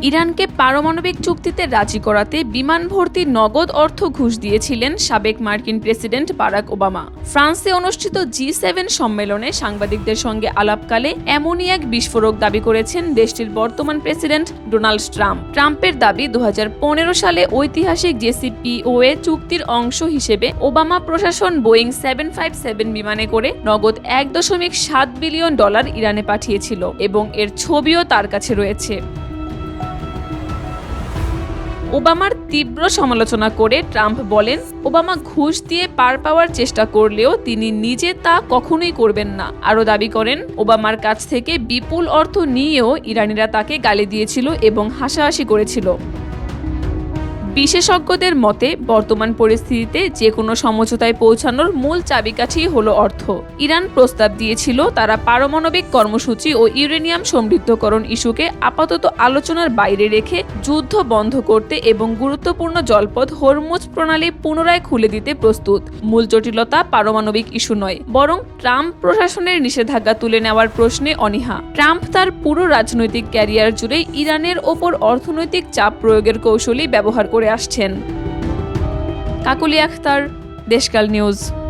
ইরানকে পারমাণবিক চুক্তিতে রাজি করাতে বিমান ভর্তি নগদ অর্থ ঘুষ দিয়েছিলেন সাবেক মার্কিন প্রেসিডেন্ট বারাক ওবামা। ফ্রান্সে অনুষ্ঠিত G7 সম্মেলনে সাংবাদিকদের সঙ্গে আলাপকালে এমনই এক বিস্ফোরক দাবি করেছেন দেশটির বর্তমান প্রেসিডেন্ট ডোনাল্ড ট্রাম্প। ট্রাম্পের দাবি 2015 সালে ঐতিহাসিক JCPOA চুক্তির অংশ হিসেবে ওবামা প্রশাসন বোয়িং 757 বিমানে করে নগদ $1.7 বিলিয়ন ইরানে পাঠিয়েছিল এবং এর ছবিও তার কাছে রয়েছে। ওবামার তীব্র সমালোচনা করে ট্রাম্প বলেন, ওবামা ঘুষ দিয়ে পার পাওয়ার চেষ্টা করলেও তিনি নিজে তা কখনোই করবেন না। আরও দাবি করেন, ওবামার কাছ থেকে বিপুল অর্থ নিয়েও ইরানিরা তাকে গালি দিয়েছিল এবং হাসাহাসি করেছিল। বিশেষজ্ঞদের মতে বর্তমান পরিস্থিতিতে যে কোনো সমঝোতায় পৌঁছানোর মূল চাবিকাঠি হলো অর্থ। ইরান প্রস্তাব দিয়েছিল তারা পারমাণবিক কর্মসূচি ও ইউরেনিয়াম সমৃদ্ধকরণ ইস্যুকে আপাতত আলোচনার বাইরে রেখে যুদ্ধ বন্ধ করতে এবং গুরুত্বপূর্ণ জলপথ হরমুজ প্রণালী পুনরায় খুলে দিতে প্রস্তুত। মূল জটিলতা পারমাণবিক ইস্যু নয়, বরং ট্রাম্প প্রশাসনের নিষেধাজ্ঞা তুলে নেওয়ার প্রশ্নে অনীহা। ট্রাম্প তার পুরো রাজনৈতিক ক্যারিয়ার জুড়ে ইরানের ওপর অর্থনৈতিক চাপ প্রয়োগের কৌশলই ব্যবহার করে আসছেন। কাকলি আখতার, দেশকাল নিউজ।